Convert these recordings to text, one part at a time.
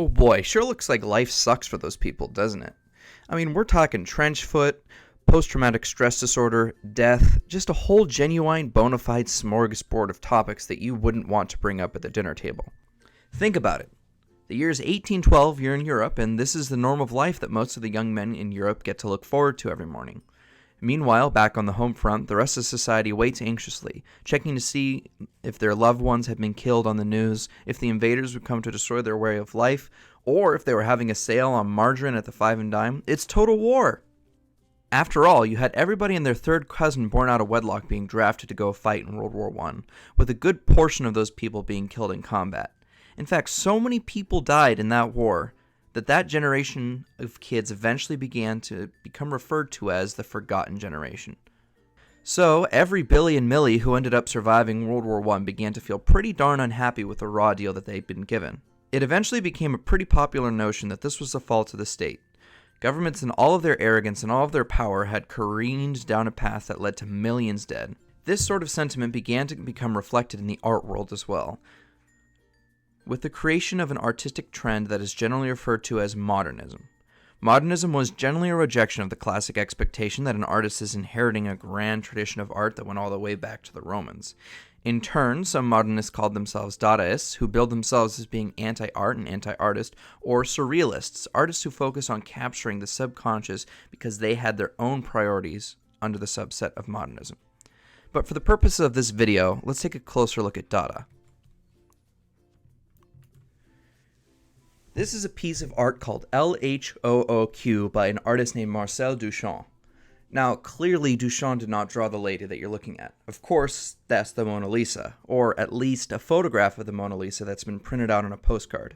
Oh boy, sure looks like life sucks for those people, doesn't it? I mean, we're talking trench foot, post-traumatic stress disorder, death, just a whole genuine, bona fide smorgasbord of topics that you wouldn't want to bring up at the dinner table. Think about it. The year is 1812, you're in Europe, and this is the norm of life that most of the young men in Europe get to look forward to every morning. Meanwhile, back on the home front, the rest of society waits anxiously, checking to see if their loved ones had been killed on the news, if the invaders would come to destroy their way of life, or if they were having a sale on margarine at the Five and Dime. It's total war. After all, you had everybody and their third cousin born out of wedlock being drafted to go fight in World War I, with a good portion of those people being killed in combat. In fact, so many people died in that war that generation of kids eventually began to become referred to as the Forgotten Generation. So, every Billy and Millie who ended up surviving World War I began to feel pretty darn unhappy with the raw deal that they'd been given. It eventually became a pretty popular notion that this was the fault of the state. Governments in all of their arrogance and all of their power had careened down a path that led to millions dead. This sort of sentiment began to become reflected in the art world as well, with the creation of an artistic trend that is generally referred to as modernism. Modernism was generally a rejection of the classic expectation that an artist is inheriting a grand tradition of art that went all the way back to the Romans. In turn, some modernists called themselves dadaists, who billed themselves as being anti-art and anti-artist, or surrealists, artists who focus on capturing the subconscious because they had their own priorities under the subset of modernism. But for the purposes of this video, let's take a closer look at Dada. This is a piece of art called LHOQ by an artist named Marcel Duchamp. Now, clearly Duchamp did not draw the lady that you're looking at. Of course, that's the Mona Lisa, or at least a photograph of the Mona Lisa that's been printed out on a postcard.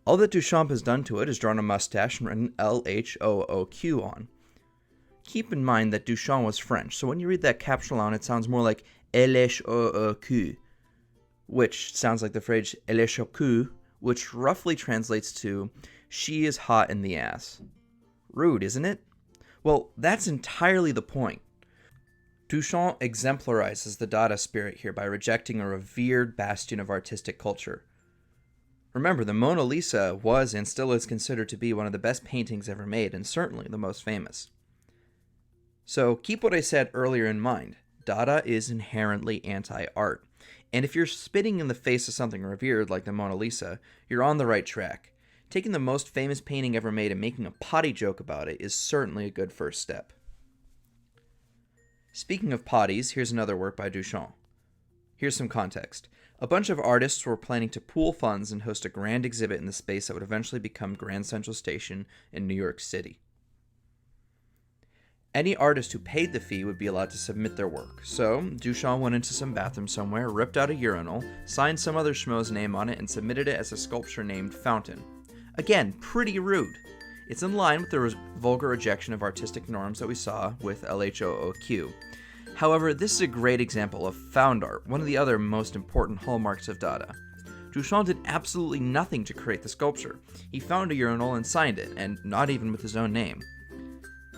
All that Duchamp has done to it is drawn a mustache and written LHOQ on. Keep in mind that Duchamp was French, so when you read that caption on, it sounds more like LHOQ, which sounds like the phrase LHOQ, which roughly translates to, she is hot in the ass. Rude, isn't it? Well, that's entirely the point. Duchamp exemplarizes the Dada spirit here by rejecting a revered bastion of artistic culture. Remember, the Mona Lisa was and still is considered to be one of the best paintings ever made, and certainly the most famous. So keep what I said earlier in mind. Dada is inherently anti-art. And if you're spitting in the face of something revered like the Mona Lisa, you're on the right track. Taking the most famous painting ever made and making a potty joke about it is certainly a good first step. Speaking of potties, here's another work by Duchamp. Here's some context. A bunch of artists were planning to pool funds and host a grand exhibit in the space that would eventually become Grand Central Station in New York City. Any artist who paid the fee would be allowed to submit their work. So, Duchamp went into some bathroom somewhere, ripped out a urinal, signed some other schmo's name on it, and submitted it as a sculpture named Fountain. Again, pretty rude. It's in line with the vulgar rejection of artistic norms that we saw with LHOQ. However, this is a great example of found art, one of the other most important hallmarks of Dada. Duchamp did absolutely nothing to create the sculpture. He found a urinal and signed it, and not even with his own name.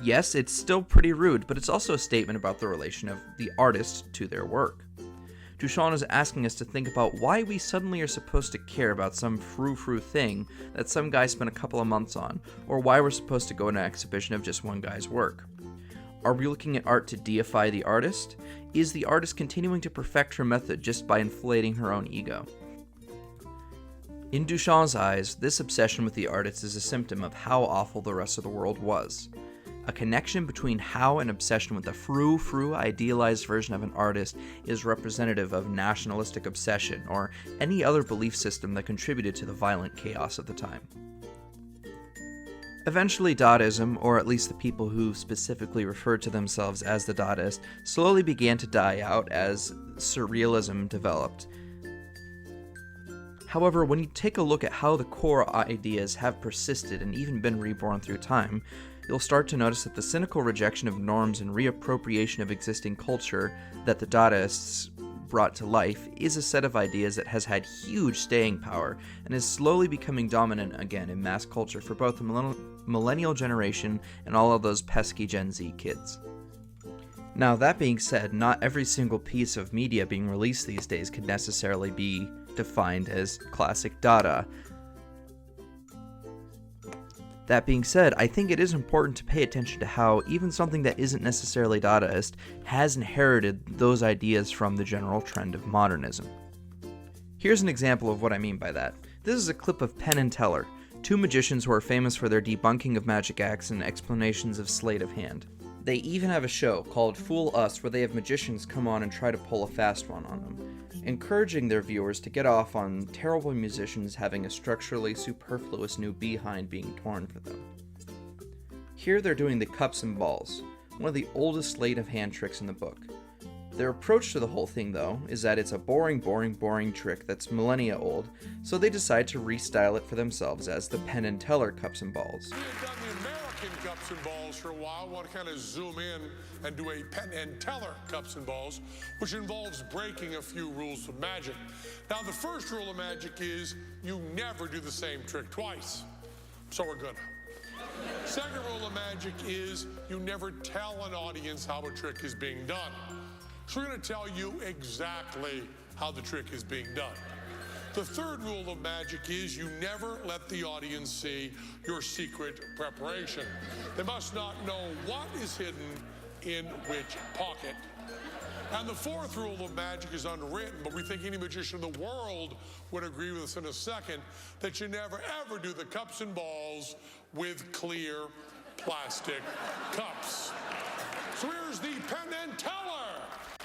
Yes, it's still pretty rude, but it's also a statement about the relation of the artist to their work. Duchamp is asking us to think about why we suddenly are supposed to care about some frou-frou thing that some guy spent a couple of months on, or why we're supposed to go to an exhibition of just one guy's work. Are we looking at art to deify the artist? Is the artist continuing to perfect her method just by inflating her own ego? In Duchamp's eyes, this obsession with the artist is a symptom of how awful the rest of the world was. A connection between how an obsession with a frou-frou idealized version of an artist is representative of nationalistic obsession or any other belief system that contributed to the violent chaos of the time. Eventually, Dadaism, or at least the people who specifically referred to themselves as the Dadaists, slowly began to die out as surrealism developed. However, when you take a look at how the core ideas have persisted and even been reborn through time, you'll start to notice that the cynical rejection of norms and reappropriation of existing culture that the Dadaists brought to life is a set of ideas that has had huge staying power and is slowly becoming dominant again in mass culture for both the millennial generation and all of those pesky Gen Z kids. Now, that being said, not every single piece of media being released these days could necessarily be defined as classic Dada. That being said, I think it is important to pay attention to how even something that isn't necessarily Dadaist has inherited those ideas from the general trend of modernism. Here's an example of what I mean by that. This is a clip of Penn and Teller, two magicians who are famous for their debunking of magic acts and explanations of sleight of hand. They even have a show called Fool Us where they have magicians come on and try to pull a fast one on them, encouraging their viewers to get off on terrible musicians having a structurally superfluous new behind being torn for them. Here they're doing the cups and balls, one of the oldest sleight of hand tricks in the book. Their approach to the whole thing, though, is that it's a boring trick that's millennia old, so they decide to restyle it for themselves as the Penn and Teller cups and balls. We had done the American cups and balls for a while. I want to kind of zoom in and do a Penn and Teller cups and balls, which involves breaking a few rules of magic. Now, the first rule of magic is you never do the same trick twice. So we're good. Second rule of magic is you never tell an audience how a trick is being done. So we're going to tell you exactly how the trick is being done. The third rule of magic is you never let the audience see your secret preparation. They must not know what is hidden in which pocket. And the fourth rule of magic is unwritten, but we think any magician in the world would agree with us in a second, that you never ever do the cups and balls with clear plastic cups. So here's the Penn and Teller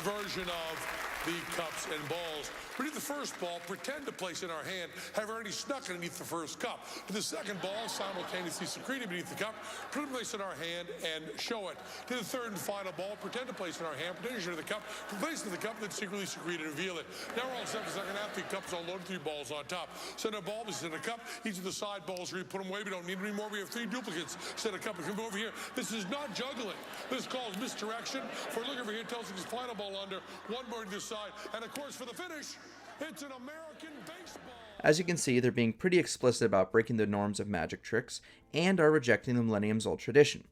version of the cups and balls. We do the first ball, pretend to place in our hand, have already snuck underneath the first cup. Do the second ball, simultaneously secreted beneath the cup, put it in place in our hand and show it. Do the third and final ball, pretend to place in our hand, pretend to show the cup, place it in the cup, then secretly secrete and reveal it. Now we're all set for the second half. The cups all loaded, 3 balls on top. Send a ball, we send a cup. Each of the side balls, we put them away. We don't need them anymore. We have 3 duplicates. Send a cup and come over here. This is not juggling. This is called misdirection. For look over here, tells us his final ball under, 1 more to this side, and of course for the finish, it's an American baseball. As you can see, they're being pretty explicit about breaking the norms of magic tricks and are rejecting the millennium's old tradition.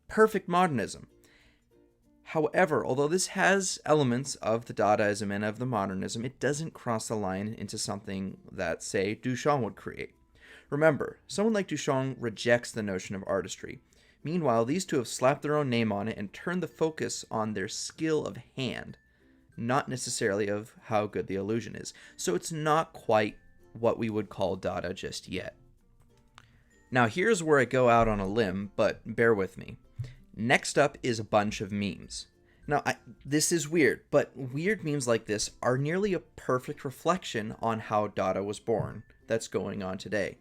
Perfect modernism. However, although this has elements of the Dadaism and of the modernism, it doesn't cross the line into something that, say, Duchamp would create. Remember, someone like Duchamp rejects the notion of artistry. Meanwhile, these two have slapped their own name on it and turned the focus on their skill of hand, not necessarily of how good the illusion is. So it's not quite what we would call Dada just yet. Now here's where I go out on a limb, but bear with me. Next up is a bunch of memes. Now, this is weird, but weird memes like this are nearly a perfect reflection on how Dada was born that's going on today.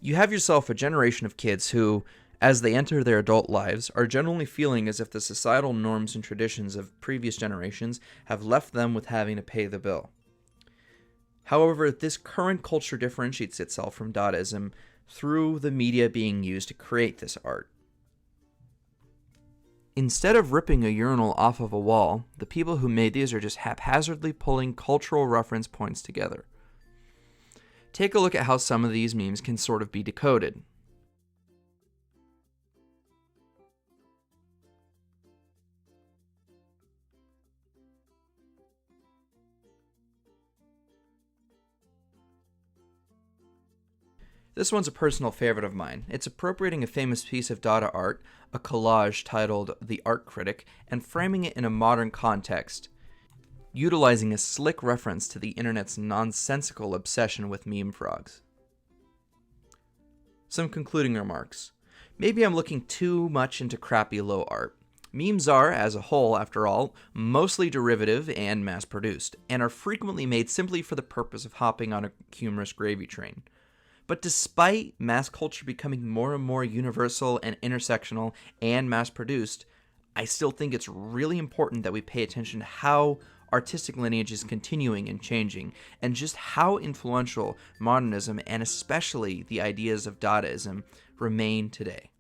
You have yourself a generation of kids who, as they enter their adult lives, are generally feeling as if the societal norms and traditions of previous generations have left them with having to pay the bill. However, this current culture differentiates itself from Dadaism through the media being used to create this art. Instead of ripping a urinal off of a wall, the people who made these are just haphazardly pulling cultural reference points together. Take a look at how some of these memes can sort of be decoded. This one's a personal favorite of mine. It's appropriating a famous piece of Dada art, a collage titled The Art Critic, and framing it in a modern context, utilizing a slick reference to the internet's nonsensical obsession with meme frogs. Some concluding remarks. Maybe I'm looking too much into crappy low art. Memes are, as a whole, after all, mostly derivative and mass-produced, and are frequently made simply for the purpose of hopping on a humorous gravy train. But despite mass culture becoming more and more universal and intersectional and mass-produced, I still think it's really important that we pay attention to how artistic lineage is continuing and changing, and just how influential modernism and especially the ideas of Dadaism remain today.